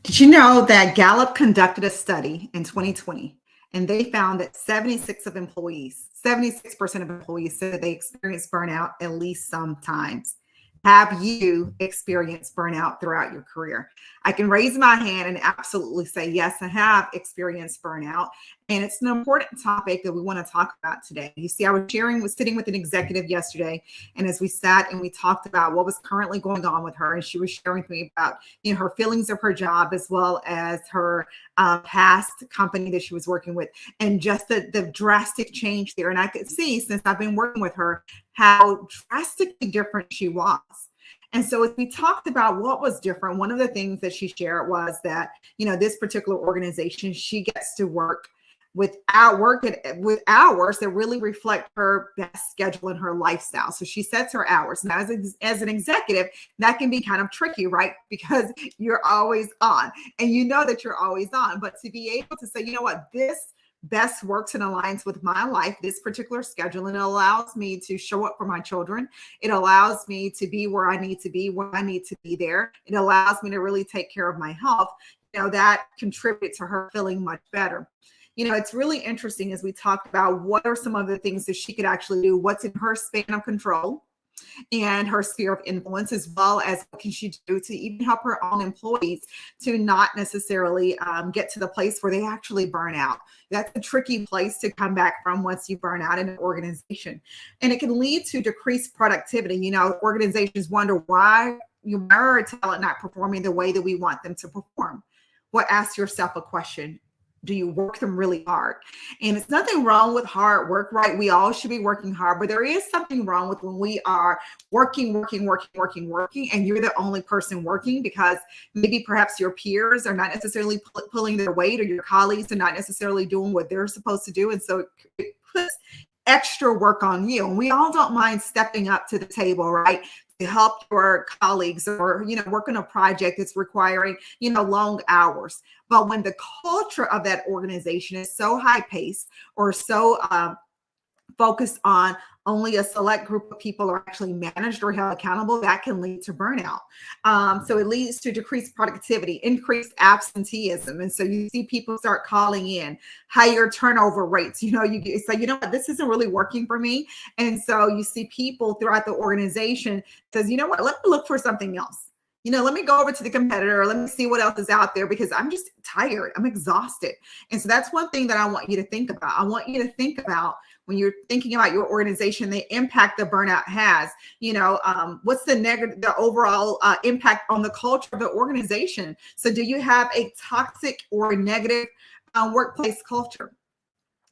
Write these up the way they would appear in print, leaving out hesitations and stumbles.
Did you know that Gallup conducted a study in 2020 and they found that 76% of employees said they experienced burnout at least sometimes. Have you experienced burnout throughout your career? I can raise my hand and absolutely say, yes, I have experienced burnout. And it's an important topic that we want to talk about today. You see, I was sitting with an executive yesterday, and as we sat and we talked about what was currently going on with her, and she was sharing with me about her feelings of her job as well as her past company that she was working with, and just the drastic change there. And I could see, since I've been working with her, how drastically different she was. And so as we talked about what was different, one of the things that she shared was that, this particular organization, she gets to work with hours that really reflect her best schedule and her lifestyle. So she sets her hours. Now, as an executive, that can be kind of tricky, right? Because you're always on and you know that you're always on. But to be able to say, you know what, this best works and aligns with my life, this particular schedule, and it allows me to show up for my children. It allows me to be where I need to be when I need to be there. It allows me to really take care of my health. That contributes to her feeling much better. It's really interesting as we talk about what are some of the things that she could actually do, what's in her span of control and her sphere of influence, as well as what can she do to even help her own employees to not necessarily get to the place where they actually burn out. That's a tricky place to come back from once you burn out in an organization. And it can lead to decreased productivity. Organizations wonder why are our talent not performing the way that we want them to perform. Well, ask yourself a question. Do you work them really hard? And it's nothing wrong with hard work, right? We all should be working hard, but there is something wrong with when we are working, and you're the only person working because maybe perhaps your peers are not necessarily pulling their weight, or your colleagues are not necessarily doing what they're supposed to do. And so it puts extra work on you. And we all don't mind stepping up to the table, right? To help your colleagues, or work on a project that's requiring long hours. But when the culture of that organization is so high paced or so focused on only a select group of people are actually managed or held accountable, that can lead to burnout. So it leads to decreased productivity, increased absenteeism. And so you see people start calling in, higher turnover rates. You say, what, this isn't really working for me. And so you see people throughout the organization says, what, let me look for something else. Let me go over to the competitor. Let me see what else is out there because I'm just tired. I'm exhausted. And so that's one thing that I want you to think about. I want you to think about when you're thinking about your organization, the impact the burnout has. What's the overall impact on the culture of the organization? So do you have a toxic or a negative workplace culture?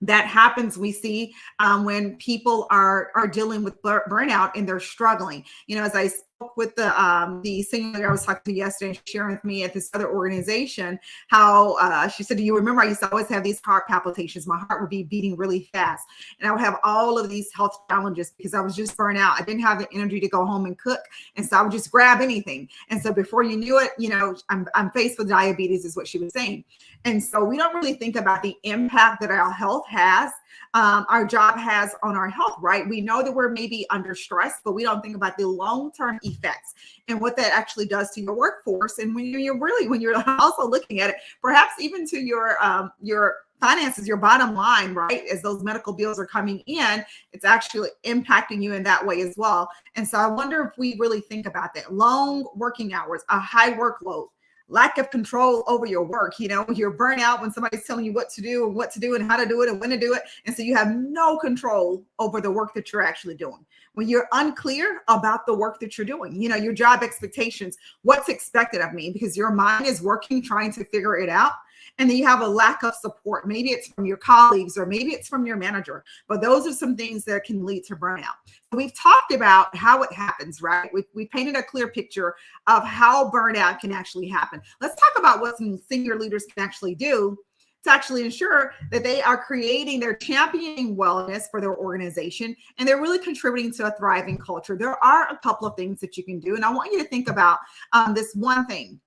That happens, we see when people are dealing with burnout and they're struggling. As I spoke with the senior I was talking to yesterday, sharing with me at this other organization, how she said, do you remember I used to always have these heart palpitations? My heart would be beating really fast. And I would have all of these health challenges because I was just burnt out. I didn't have the energy to go home and cook. And so I would just grab anything. And so before you knew it, I'm faced with diabetes is what she was saying. And so we don't really think about the impact that our health has, our job has on our health, right? We know that we're maybe under stress, but we don't think about the long-term effects and what that actually does to your workforce. And when you're also looking at it, perhaps even to your finances, your bottom line, right? As those medical bills are coming in, it's actually impacting you in that way as well. And so I wonder if we really think about that. Long working hours, a high workload, lack of control over your work. You're burnt out when somebody's telling you what to do and how to do it and when to do it. And so you have no control over the work that you're actually doing. When you're unclear about the work that you're doing, your job expectations, what's expected of me, because your mind is working, trying to figure it out. And then you have a lack of support. Maybe it's from your colleagues or maybe it's from your manager. But those are some things that can lead to burnout. We've talked about how it happens, right? We painted a clear picture of how burnout can actually happen. Let's talk about what some senior leaders can actually do to actually ensure that they are they're championing wellness for their organization, and they're really contributing to a thriving culture. There are a couple of things that you can do. And I want you to think about this one thing.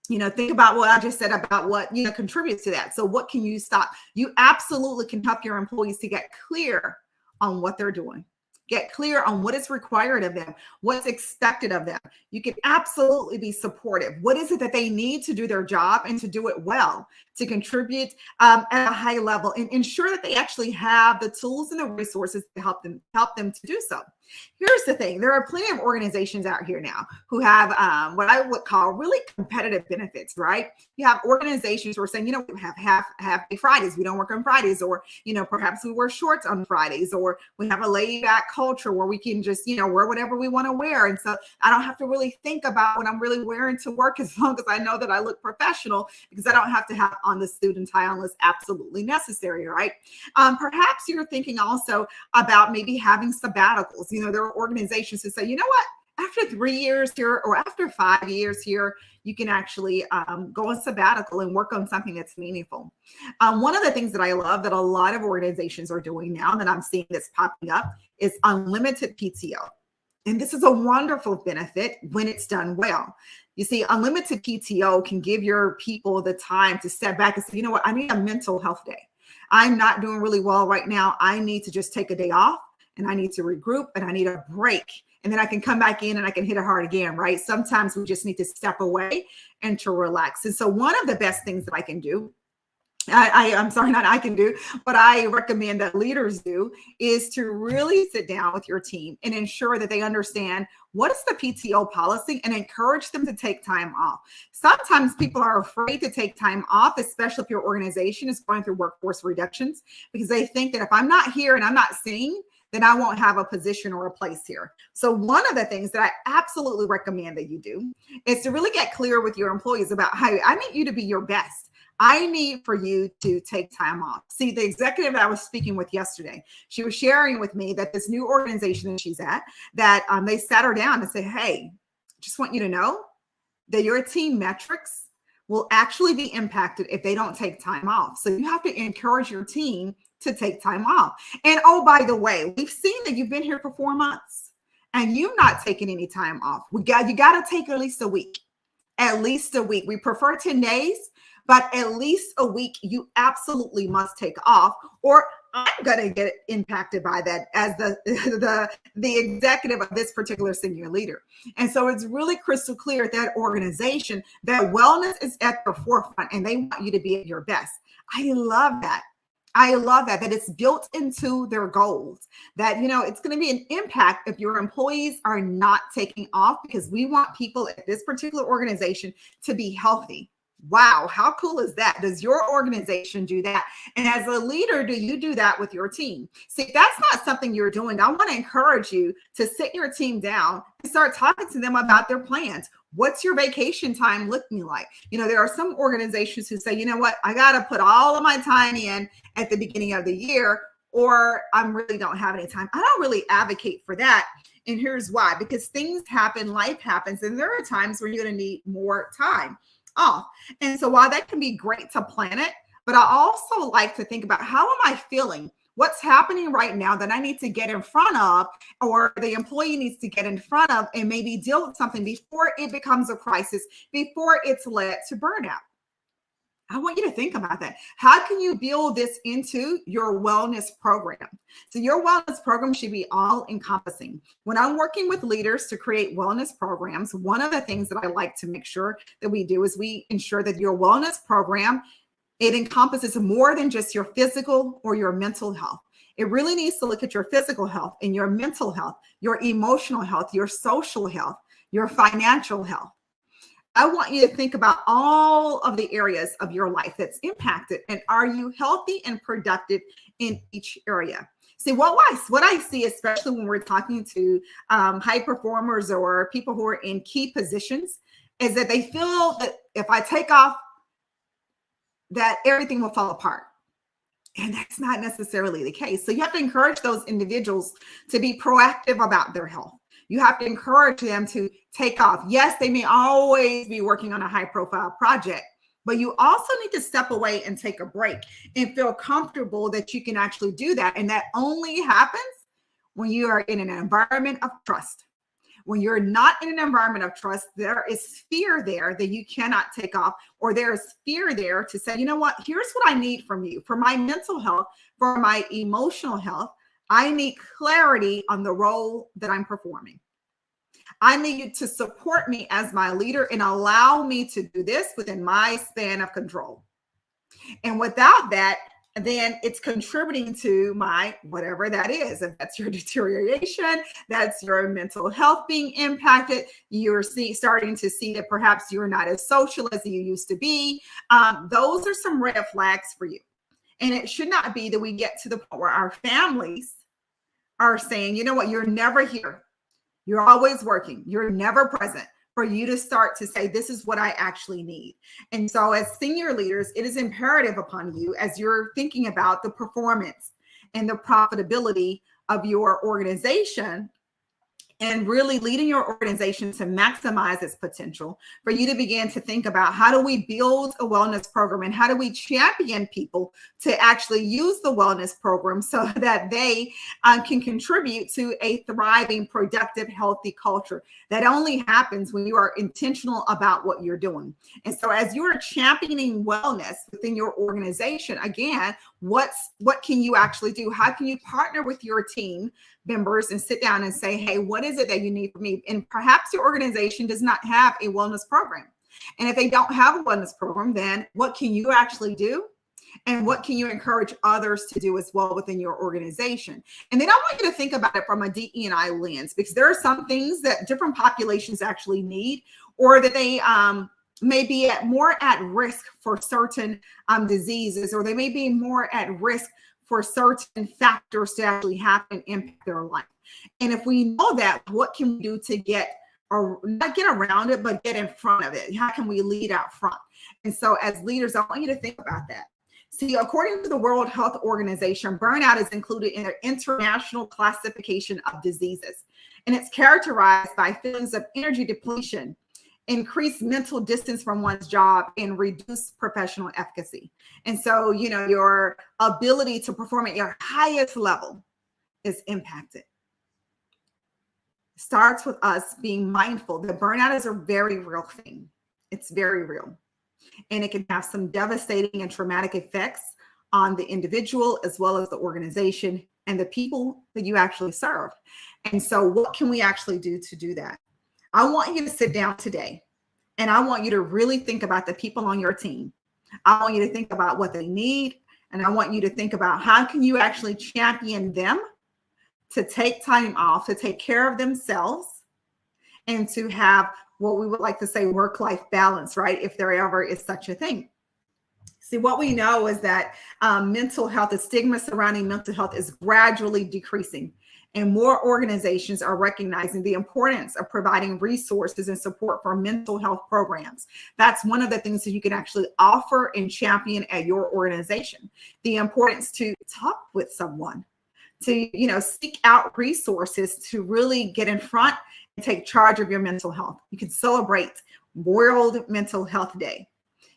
Think about what I just said about what, contributes to that. So what can you stop? You absolutely can help your employees to get clear on what they're doing. Get clear on what is required of them, what's expected of them. You can absolutely be supportive. What is it that they need to do their job and to do it well, to contribute at a high level, and ensure that they actually have the tools and the resources to help them to do so. Here's the thing. There are plenty of organizations out here now who have what I would call really competitive benefits, right? You have organizations who are saying, we have half day Fridays. We don't work on Fridays, or, perhaps we wear shorts on Fridays, or we have a laid back culture where we can just, wear whatever we want to wear. And so I don't have to really think about what I'm really wearing to work, as long as I know that I look professional, because I don't have to have on the suit and tie unless absolutely necessary, right? Perhaps you're thinking also about maybe having sabbaticals. There are organizations who say, you know what, after 3 years here or after 5 years here, you can actually go on sabbatical and work on something that's meaningful. One of the things that I love that a lot of organizations are doing now that I'm seeing that's popping up is unlimited PTO. And this is a wonderful benefit when it's done well. You see, unlimited PTO can give your people the time to step back and say, you know what, I need a mental health day. I'm not doing really well right now. I need to just take a day off, and I need to regroup, and I need a break. And then I can come back in and I can hit it hard again, right? Sometimes we just need to step away and to relax. And so one of the best things that I can do, I'm sorry, not I can do, but I recommend that leaders do, is to really sit down with your team and ensure that they understand what is the PTO policy and encourage them to take time off. Sometimes people are afraid to take time off, especially if your organization is going through workforce reductions, because they think that if I'm not here and I'm not seeing, then I won't have a position or a place here. So one of the things that I absolutely recommend that you do is to really get clear with your employees about how I need you to be your best. I need for you to take time off. See, the executive that I was speaking with yesterday, she was sharing with me that this new organization that she's at, that they sat her down and said, hey, just want you to know that your team metrics will actually be impacted if they don't take time off. So you have to encourage your team to take time off. And oh, by the way, we've seen that you've been here for 4 months and you've not taken any time off. You got to take at least a week. At least a week. We prefer 10 days, but at least a week you absolutely must take off, or I'm going to get impacted by that as the executive of this particular senior leader. And so it's really crystal clear at that organization that wellness is at the forefront and they want you to be at your best. I love that. That it's built into their goals, that, it's going to be an impact if your employees are not taking off, because we want people at this particular organization to be healthy. Wow, how cool is that? Does your organization do that? And as a leader, do you do that with your team? See, if that's not something you're doing, I want to encourage you to sit your team down and start talking to them about their plans. What's your vacation time looking like? There are some organizations who say, you know what, I got to put all of my time in at the beginning of the year, or I really don't have any time. I don't really advocate for that. And here's why: because things happen, life happens, and there are times where you're going to need more time off. And so while that can be great to plan it, but I also like to think about, how am I feeling? What's happening right now that I need to get in front of, or the employee needs to get in front of, and maybe deal with something before it becomes a crisis, before it's led to burnout. I want you to think about that. How can you build this into your wellness program? So your wellness program should be all encompassing. When I'm working with leaders to create wellness programs, one of the things that I like to make sure that we do is we ensure that your wellness program, it encompasses more than just your physical or your mental health. It really needs to look at your physical health and your mental health, your emotional health, your social health, your financial health. I want you to think about all of the areas of your life that's impacted, and are you healthy and productive in each area? See, what I see, especially when we're talking to high performers or people who are in key positions, is that they feel that if I take off, that everything will fall apart. And that's not necessarily the case. So you have to encourage those individuals to be proactive about their health. You have to encourage them to take off. Yes, they may always be working on a high profile project, but you also need to step away and take a break and feel comfortable that you can actually do that. And that only happens when you are in an environment of trust. When you're not in an environment of trust, there is fear there that you cannot take off, or there is fear there to say, you know what, here's what I need from you for my mental health, for my emotional health. I need clarity on the role that I'm performing. I need you to support me as my leader and allow me to do this within my span of control. And without that, then it's contributing to my whatever that is. If that's your deterioration, that's your mental health being impacted, you're starting to see that perhaps you're not as social as you used to be. Those are some red flags for you. And it should not be that we get to the point where our families are saying, you know what, you're never here. You're always working. You're never present, for you to start to say, this is what I actually need. And so as senior leaders, it is imperative upon you, as you're thinking about the performance and the profitability of your organization, and really leading your organization to maximize its potential, for you to begin to think about, how do we build a wellness program and how do we champion people to actually use the wellness program so that they can contribute to a thriving, productive, healthy culture. That only happens when you are intentional about what you're doing. And so as you are championing wellness within your organization, again, what can you actually do? How can you partner with your team members and sit down and say, hey, what is it that you need from me? And perhaps your organization does not have a wellness program. And if they don't have a wellness program, then what can you actually do? And what can you encourage others to do as well within your organization? And then I want you to think about it from a DE&I lens, because there are some things that different populations actually need, or that they may be more at risk for certain diseases, or they may be more at risk for certain factors to actually happen and impact their life. And if we know that, what can we do to get, or not get around it, but get in front of it? How can we lead out front? And so as leaders, I want you to think about that. See, according to the World Health Organization, burnout is included in their international classification of diseases. And it's characterized by feelings of energy depletion, increased mental distance from one's job, and reduced professional efficacy. And so, you know, your ability to perform at your highest level is impacted. It starts with us being mindful that burnout is a very real thing. It's very real. And it can have some devastating and traumatic effects on the individual, as well as the organization and the people that you actually serve. And so what can we actually do to do that? I want you to sit down today, and I want you to really think about the people on your team. I want you to think about what they need, and I want you to think about, how can you actually champion them to take time off, to take care of themselves, and to have what we would like to say work-life balance, right? If there ever is such a thing. See, what we know is that mental health, the stigma surrounding mental health, is gradually decreasing. And more organizations are recognizing the importance of providing resources and support for mental health programs. That's one of the things that you can actually offer and champion at your organization. The importance to talk with someone, to, you know, seek out resources to really get in front and take charge of your mental health. You can celebrate World Mental Health Day.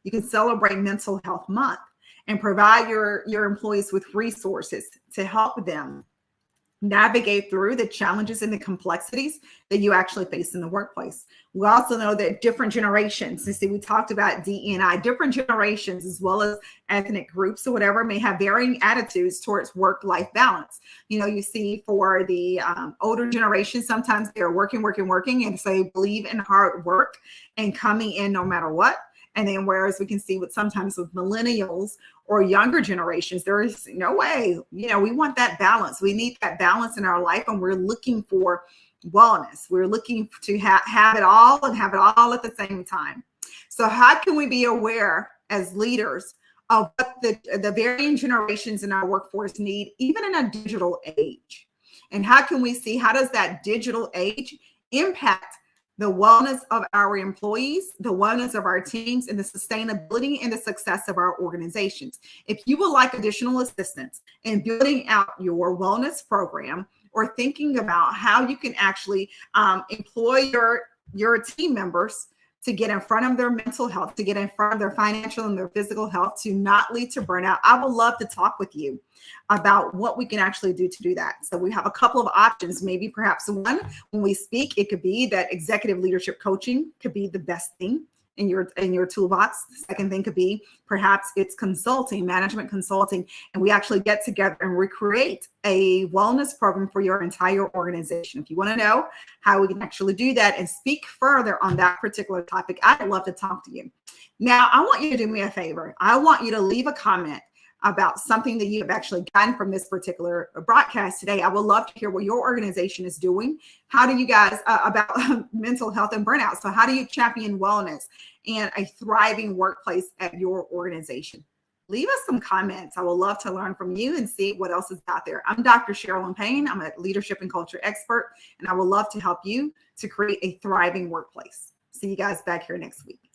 You can celebrate Mental Health Month and provide your employees with resources to help them navigate through the challenges and the complexities that you actually face in the workplace. We also know that different generations, and see, we talked about DE&I, different generations as well as ethnic groups or whatever may have varying attitudes towards work-life balance. You know, you see for the older generation, sometimes they're working, and so they believe in hard work and coming in no matter what. And then whereas we can see with sometimes with millennials or younger generations, there is no way, you know, we want that balance. We need that balance in our life, and we're looking for wellness. We're looking to have it all and have it all at the same time. So how can we be aware as leaders of what the varying generations in our workforce need, even in a digital age? And how can we see, how does that digital age impact the wellness of our employees, the wellness of our teams, and the sustainability and the success of our organizations? If you would like additional assistance in building out your wellness program, or thinking about how you can actually employ your team members to get in front of their mental health, to get in front of their financial and their physical health, to not lead to burnout, I would love to talk with you about what we can actually do to do that. So we have a couple of options. Maybe perhaps one, when we speak, it could be that executive leadership coaching could be the best thing in your toolbox. The second thing could be perhaps it's consulting, management consulting, and we actually get together and recreate a wellness program for your entire organization. If you want to know how we can actually do that and speak further on that particular topic, I'd love to talk to you. Now, I want you to do me a favor. I want you to leave a comment about something that you have actually gotten from this particular broadcast today. I would love to hear what your organization is doing. How do you guys about mental health and burnout? So how do you champion wellness and a thriving workplace at your organization? Leave us some comments. I would love to learn from you and see what else is out there. I'm Dr. Sherilyn Payne. I'm a leadership and culture expert, and I would love to help you to create a thriving workplace. See you guys back here next week.